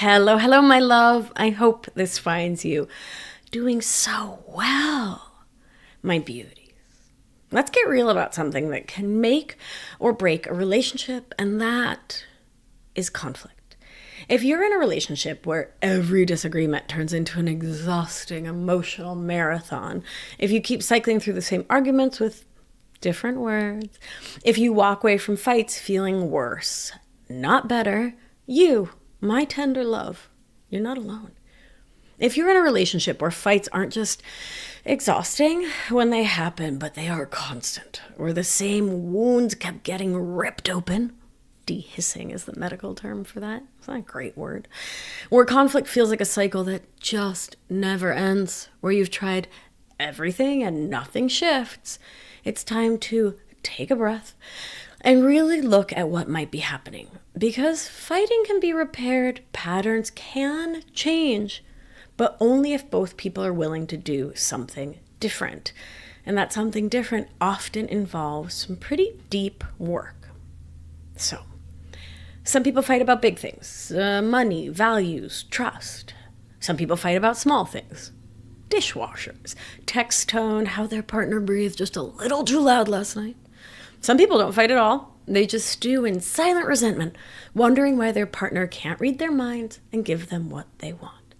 Hello, hello, my love. I hope this finds you doing so well, my beauties. Let's get real about something that can make or break a relationship, and that is conflict. If you're in a relationship where every disagreement turns into an exhausting emotional marathon, if you keep cycling through the same arguments with different words, if you walk away from fights feeling worse, not better, my tender love, you're not alone. If you're in a relationship where fights aren't just exhausting when they happen, but they are constant, where the same wounds kept getting ripped open, dehiscing is the medical term for that. It's not a great word. Where conflict feels like a cycle that just never ends, where you've tried everything and nothing shifts, it's time to take a breath and really look at what might be happening. Because fighting can be repaired, patterns can change, but only if both people are willing to do something different. And that something different often involves some pretty deep work. So, some people fight about big things, money, values, trust. Some people fight about small things, dishwashers, text tone, how their partner breathed just a little too loud last night. Some people don't fight at all. They just stew in silent resentment, wondering why their partner can't read their minds and give them what they want.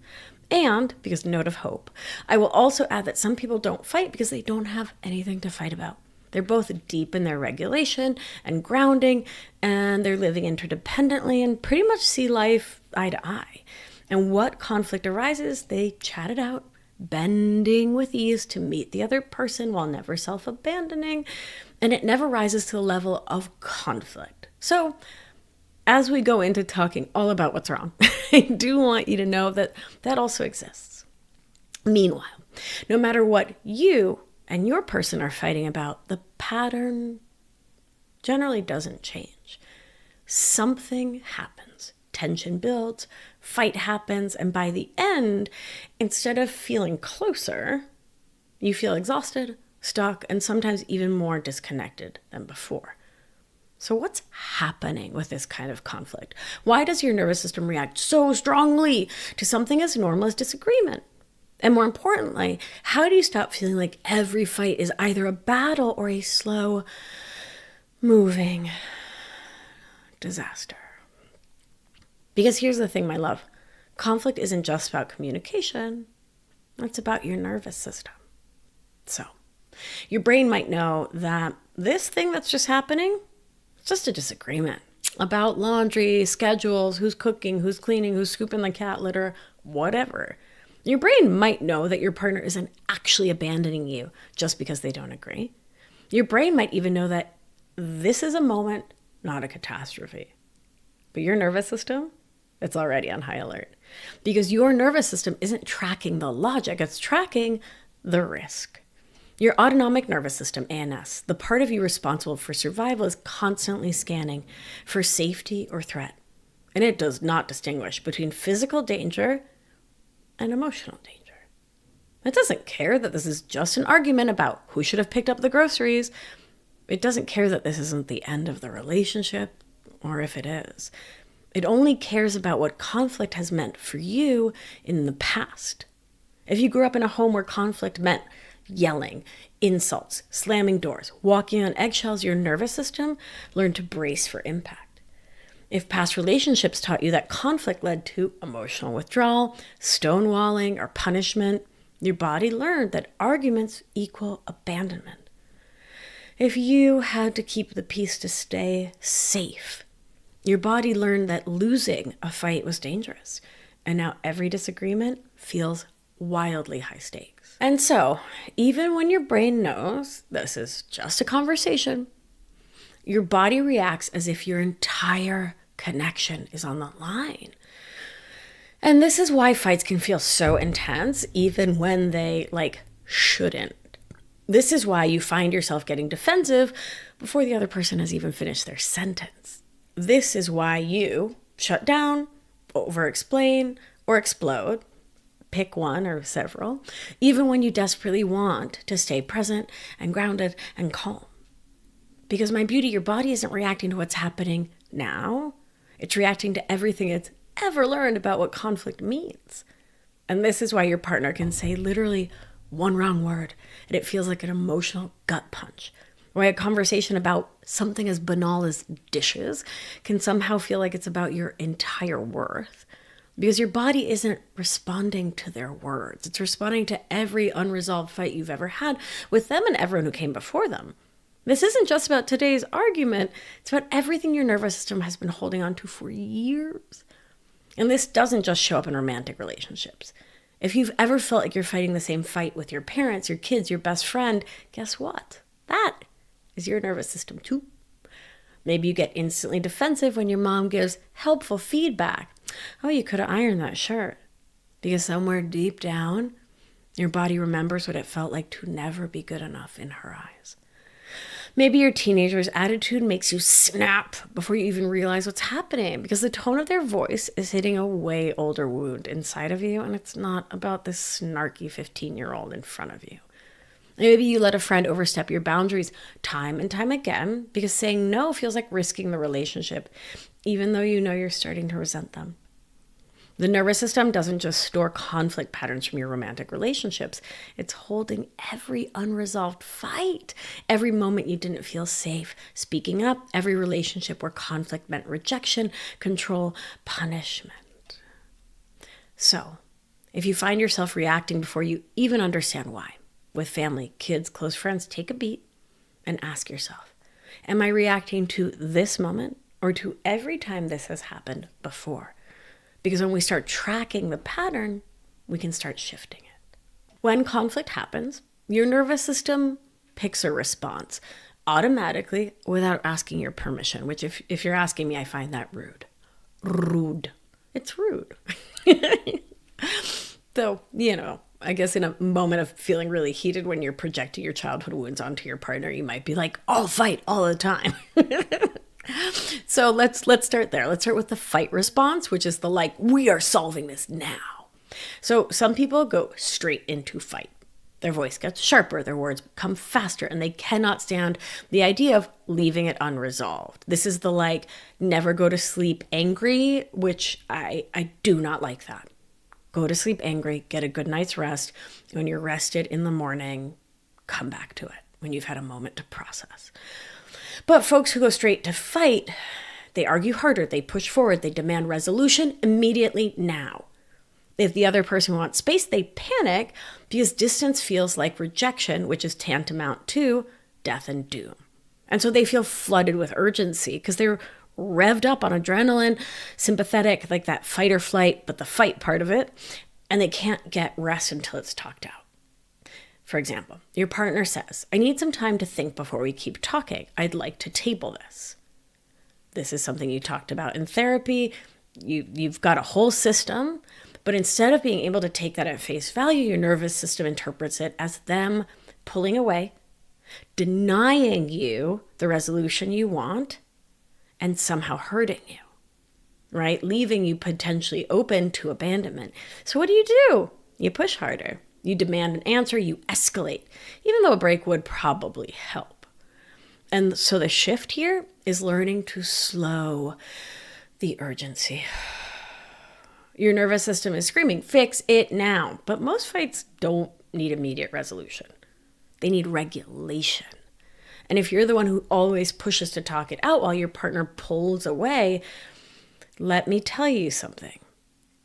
And, because note of hope, I will also add that some people don't fight because they don't have anything to fight about. They're both deep in their regulation and grounding, and they're living interdependently and pretty much see life eye to eye. And what conflict arises, they chat it out, bending with ease to meet the other person while never self-abandoning, and it never rises to the level of conflict. So, as we go into talking all about what's wrong, I do want you to know that that also exists. Meanwhile, no matter what you and your person are fighting about, the pattern generally doesn't change. Something happens. Tension builds, fight happens, and by the end, instead of feeling closer, you feel exhausted, stuck, and sometimes even more disconnected than before. So what's happening with this kind of conflict? Why does your nervous system react so strongly to something as normal as disagreement? And more importantly, how do you stop feeling like every fight is either a battle or a slow moving disaster? Because here's the thing, my love. Conflict isn't just about communication. It's about your nervous system. So, your brain might know that this thing that's just happening, it's just a disagreement about laundry, schedules, who's cooking, who's cleaning, who's scooping the cat litter, whatever. Your brain might know that your partner isn't actually abandoning you just because they don't agree. Your brain might even know that this is a moment, not a catastrophe. But your nervous system, it's already on high alert. Because your nervous system isn't tracking the logic, it's tracking the risk. Your autonomic nervous system, ANS, the part of you responsible for survival, is constantly scanning for safety or threat. And it does not distinguish between physical danger and emotional danger. It doesn't care that this is just an argument about who should have picked up the groceries. It doesn't care that this isn't the end of the relationship, or if it is. It only cares about what conflict has meant for you in the past. If you grew up in a home where conflict meant yelling, insults, slamming doors, walking on eggshells, your nervous system learned to brace for impact. If past relationships taught you that conflict led to emotional withdrawal, stonewalling, or punishment, your body learned that arguments equal abandonment. If you had to keep the peace to stay safe, your body learned that losing a fight was dangerous. And now every disagreement feels wildly high stakes. And so, even when your brain knows this is just a conversation, your body reacts as if your entire connection is on the line. And this is why fights can feel so intense, even when they, shouldn't. This is why you find yourself getting defensive before the other person has even finished their sentence. This is why you shut down, over-explain, or explode. Pick one or several, even when you desperately want to stay present and grounded and calm. Because my beauty, your body isn't reacting to what's happening now. It's reacting to everything it's ever learned about what conflict means. And this is why your partner can say literally one wrong word and it feels like an emotional gut punch. Why a conversation about something as banal as dishes can somehow feel like it's about your entire worth. Because your body isn't responding to their words. It's responding to every unresolved fight you've ever had with them and everyone who came before them. This isn't just about today's argument. It's about everything your nervous system has been holding on to for years. And this doesn't just show up in romantic relationships. If you've ever felt like you're fighting the same fight with your parents, your kids, your best friend, guess what? That is your nervous system too. Maybe you get instantly defensive when your mom gives helpful feedback. Oh, you could have ironed that shirt. Because somewhere deep down, your body remembers what it felt like to never be good enough in her eyes. Maybe your teenager's attitude makes you snap before you even realize what's happening because the tone of their voice is hitting a way older wound inside of you, and it's not about this snarky 15-year-old in front of you. Maybe you let a friend overstep your boundaries time and time again because saying no feels like risking the relationship, even though you know you're starting to resent them. The nervous system doesn't just store conflict patterns from your romantic relationships. It's holding every unresolved fight, every moment you didn't feel safe speaking up, every relationship where conflict meant rejection, control, punishment. So, if you find yourself reacting before you even understand why, with family, kids, close friends, take a beat and ask yourself, am I reacting to this moment or to every time this has happened before? Because when we start tracking the pattern, we can start shifting it. When conflict happens, your nervous system picks a response automatically without asking your permission, which if you're asking me, I find that rude. Rude. It's rude. So, I guess in a moment of feeling really heated when you're projecting your childhood wounds onto your partner, you might be like, I'll fight all the time. So let's start there. Let's start with the fight response, which is the we are solving this now. So some people go straight into fight. Their voice gets sharper, their words become faster, and they cannot stand the idea of leaving it unresolved. This is the never go to sleep angry, which I do not like that. Go to sleep angry, get a good night's rest. When you're rested in the morning, come back to it when you've had a moment to process. But folks who go straight to fight, they argue harder, they push forward, they demand resolution immediately now. If the other person wants space, they panic because distance feels like rejection, which is tantamount to death and doom. And so they feel flooded with urgency because they're revved up on adrenaline, sympathetic, like that fight or flight, but the fight part of it, and they can't get rest until it's talked out. For example, your partner says, I need some time to think before we keep talking. I'd like to table this. This is something you talked about in therapy. You've got a whole system, but instead of being able to take that at face value, your nervous system interprets it as them pulling away, denying you the resolution you want, and somehow hurting you, right? Leaving you potentially open to abandonment. So what do? You push harder. You demand an answer, you escalate, even though a break would probably help. And so the shift here is learning to slow the urgency. Your nervous system is screaming, fix it now. But most fights don't need immediate resolution. They need regulation. And if you're the one who always pushes to talk it out while your partner pulls away, let me tell you something.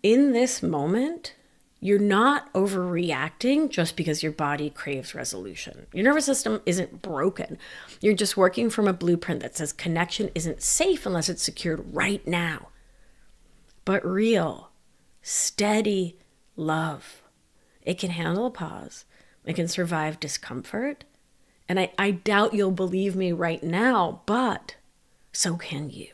In this moment, you're not overreacting just because your body craves resolution. Your nervous system isn't broken. You're just working from a blueprint that says connection isn't safe unless it's secured right now. But real, steady love, it can handle a pause. It can survive discomfort. And I doubt you'll believe me right now, but so can you.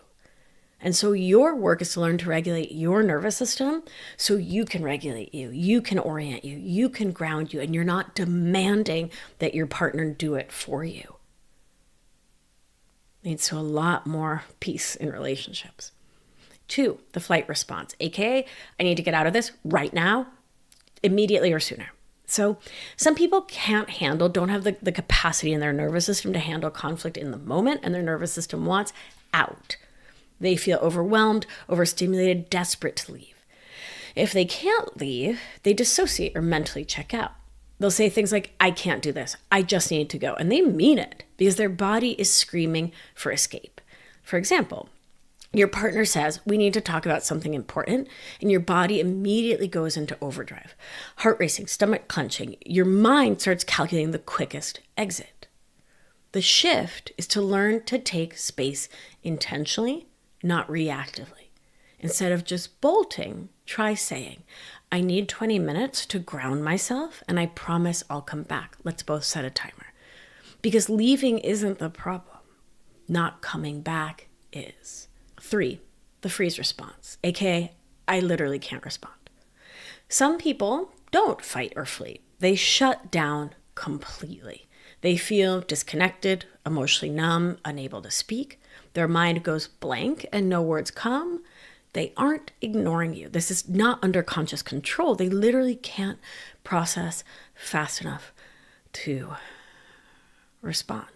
And so your work is to learn to regulate your nervous system so you can regulate you, you can orient you, you can ground you, and you're not demanding that your partner do it for you. Leads to a lot more peace in relationships. 2, the flight response, aka I need to get out of this right now, immediately or sooner. So some people don't have the capacity in their nervous system to handle conflict in the moment, and their nervous system wants out. They feel overwhelmed, overstimulated, desperate to leave. If they can't leave, they dissociate or mentally check out. They'll say things like, I can't do this. I just need to go. And they mean it because their body is screaming for escape. For example, your partner says, we need to talk about something important, and your body immediately goes into overdrive. Heart racing, stomach clenching. Your mind starts calculating the quickest exit. The shift is to learn to take space intentionally, not reactively. Instead of just bolting, try saying, I need 20 minutes to ground myself, and I promise I'll come back. Let's both set a timer. Because leaving isn't the problem. Not coming back is. 3, the freeze response, aka I literally can't respond. Some people don't fight or flee. They shut down completely. They feel disconnected, emotionally numb, unable to speak. Their mind goes blank and no words come. They aren't ignoring you. This is not under conscious control. They literally can't process fast enough to respond.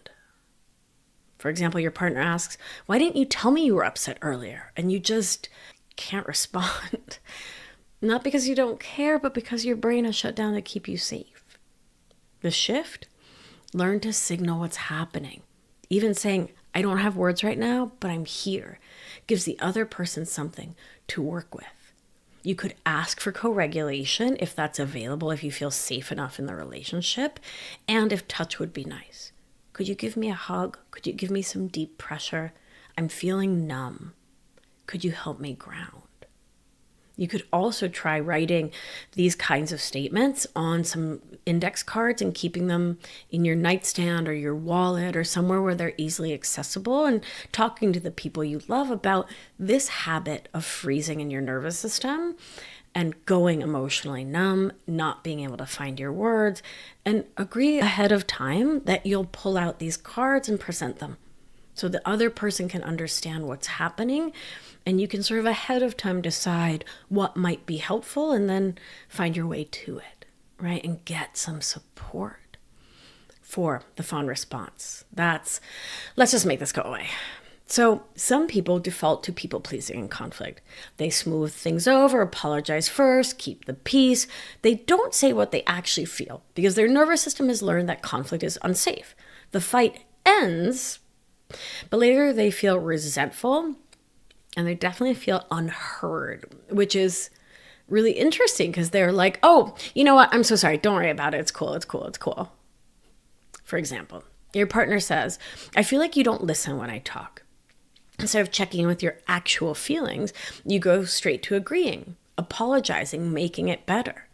For example, your partner asks, why didn't you tell me you were upset earlier? And you just can't respond. Not because you don't care, but because your brain has shut down to keep you safe. The shift, learn to signal what's happening. Even saying, I don't have words right now, but I'm here, gives the other person something to work with. You could ask for co-regulation if that's available, if you feel safe enough in the relationship, and if touch would be nice. Could you give me a hug? Could you give me some deep pressure? I'm feeling numb. Could you help me ground? You could also try writing these kinds of statements on some index cards and keeping them in your nightstand or your wallet or somewhere where they're easily accessible, and talking to the people you love about this habit of freezing in your nervous system and going emotionally numb, not being able to find your words, and agree ahead of time that you'll pull out these cards and present them so the other person can understand what's happening, and you can sort of ahead of time decide what might be helpful and then find your way to it, right? And get some support. 4, the Fawn response. That's, let's just make this go away. So some people default to people pleasing in conflict. They smooth things over, apologize first, keep the peace. They don't say what they actually feel because their nervous system has learned that conflict is unsafe. The fight ends, but later they feel resentful and they definitely feel unheard, which is really interesting because they're like, oh, you know what? I'm so sorry. Don't worry about it. It's cool. It's cool. It's cool. For example, your partner says, I feel like you don't listen when I talk. Instead of checking in with your actual feelings, you go straight to agreeing, apologizing, making it better.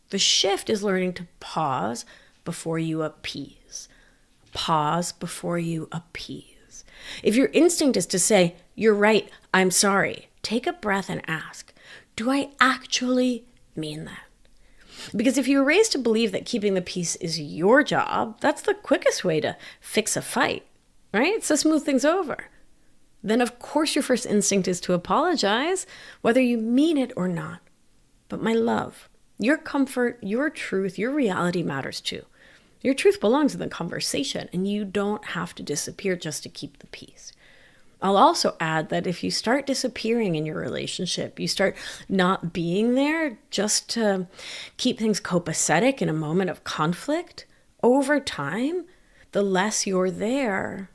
The shift is learning to pause before you appease. Pause before you appease. If your instinct is to say, you're right, I'm sorry, take a breath and ask, do I actually mean that? Because if you were raised to believe that keeping the peace is your job, that's the quickest way to fix a fight, right? It's to smooth things over. Then of course your first instinct is to apologize, whether you mean it or not. But my love, your comfort, your truth, your reality matters too. Your truth belongs in the conversation, and you don't have to disappear just to keep the peace. I'll also add that if you start disappearing in your relationship, you start not being there just to keep things copacetic in a moment of conflict, over time, the less you're there,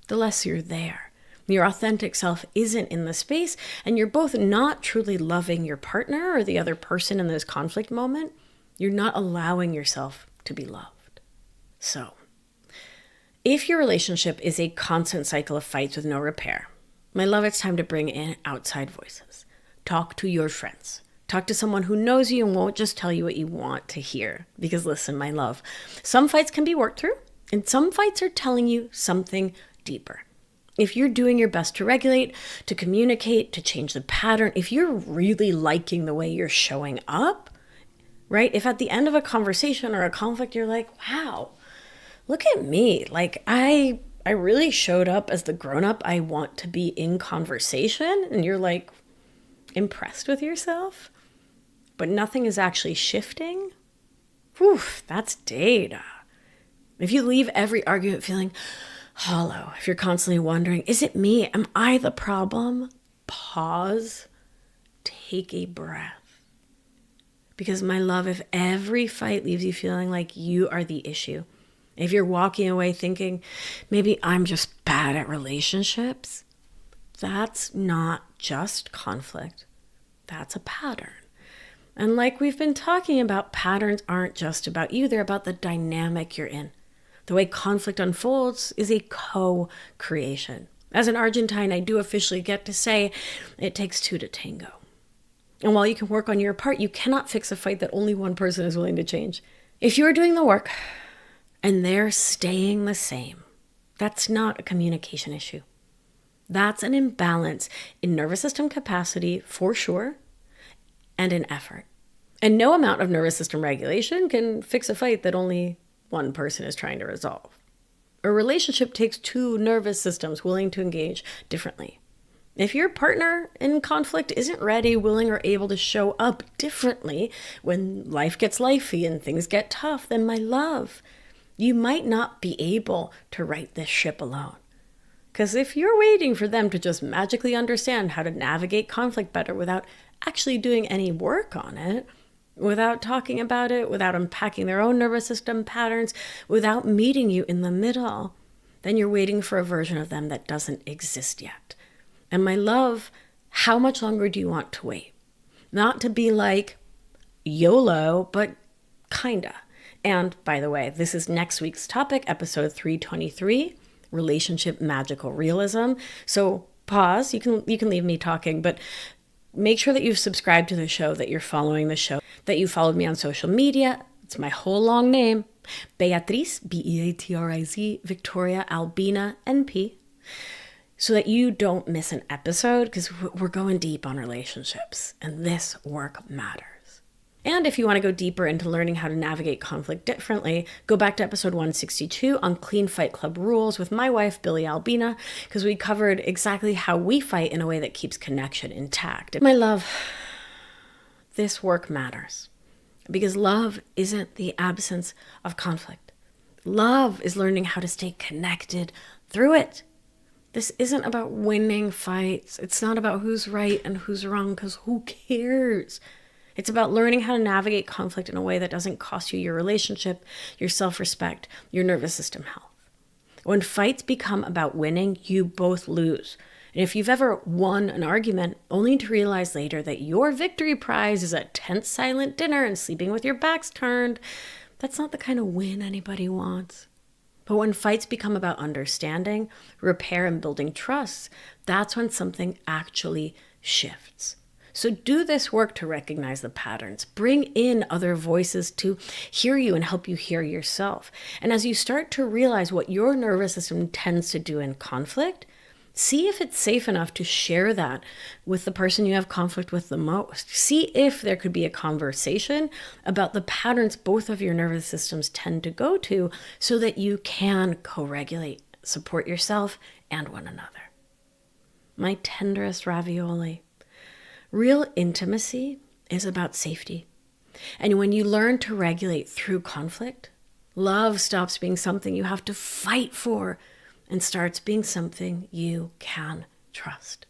the less you're there. Your authentic self isn't in the space, and you're both not truly loving your partner or the other person in this conflict moment. You're not allowing yourself to be loved. So, if your relationship is a constant cycle of fights with no repair, my love, it's time to bring in outside voices. Talk to your friends. Talk to someone who knows you and won't just tell you what you want to hear. Because listen, my love, some fights can be worked through, and some fights are telling you something deeper. If you're doing your best to regulate, to communicate, to change the pattern, if you're really liking the way you're showing up, right? If at the end of a conversation or a conflict, you're like, wow, look at me. Like I really showed up as the grown-up I want to be in conversation. And you're like impressed with yourself, but nothing is actually shifting. Whew, that's data. If you leave every argument feeling, hollow, if you're constantly wondering, is it me? Am I the problem? Pause, take a breath. Because my love, if every fight leaves you feeling like you are the issue, if you're walking away thinking, maybe I'm just bad at relationships, that's not just conflict. That's a pattern. And like we've been talking about, patterns aren't just about you, they're about the dynamic you're in. The way conflict unfolds is a co-creation. As an Argentine, I do officially get to say it takes two to tango. And while you can work on your part, you cannot fix a fight that only one person is willing to change. If you're doing the work and they're staying the same, that's not a communication issue. That's an imbalance in nervous system capacity for sure, and in effort. And no amount of nervous system regulation can fix a fight that only one person is trying to resolve. A relationship takes two nervous systems willing to engage differently. If your partner in conflict isn't ready, willing, or able to show up differently when life gets lifey and things get tough, then my love, you might not be able to right this ship alone. Because if you're waiting for them to just magically understand how to navigate conflict better without actually doing any work on it, without talking about it, without unpacking their own nervous system patterns, without meeting you in the middle, then you're waiting for a version of them that doesn't exist yet. And my love, how much longer do you want to wait? Not to be like YOLO, but kinda. And by the way, this is next week's topic, episode 323, Relationship Magical Realism. So pause, you can leave me talking, but make sure that you've subscribed to the show, that you're following the show, that you followed me on social media. It's my whole long name, Beatriz, Beatriz, Victoria Albina, NP, so that you don't miss an episode, because we're going deep on relationships, and this work matters. And if you want to go deeper into learning how to navigate conflict differently, go back to episode 162 on Clean Fight Club rules with my wife, Billy Albina, because we covered exactly how we fight in a way that keeps connection intact. My love, this work matters, because love isn't the absence of conflict. Love is learning how to stay connected through it. This isn't about winning fights. It's not about who's right and who's wrong, because who cares? It's about learning how to navigate conflict in a way that doesn't cost you your relationship, your self-respect, your nervous system health. When fights become about winning, you both lose. And if you've ever won an argument only to realize later that your victory prize is a tense silent dinner and sleeping with your backs turned, that's not the kind of win anybody wants. But when fights become about understanding, repair, and building trust, that's when something actually shifts. So do this work to recognize the patterns. Bring in other voices to hear you and help you hear yourself. And as you start to realize what your nervous system tends to do in conflict, see if it's safe enough to share that with the person you have conflict with the most. See if there could be a conversation about the patterns both of your nervous systems tend to go to, so that you can co-regulate, support yourself and one another. My tenderest ravioli. Real intimacy is about safety. And when you learn to regulate through conflict, love stops being something you have to fight for and starts being something you can trust.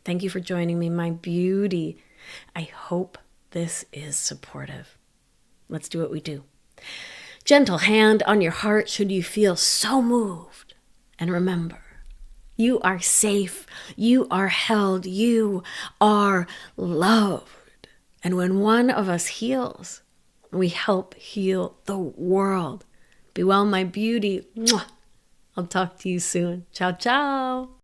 Thank you for joining me, my beauty. I hope this is supportive. Let's do what we do. Gentle hand on your heart should you feel so moved. And remember, you are safe, you are held, you are loved. And when one of us heals, we help heal the world. Be well, my beauty. Mwah. I'll talk to you soon. Ciao, ciao.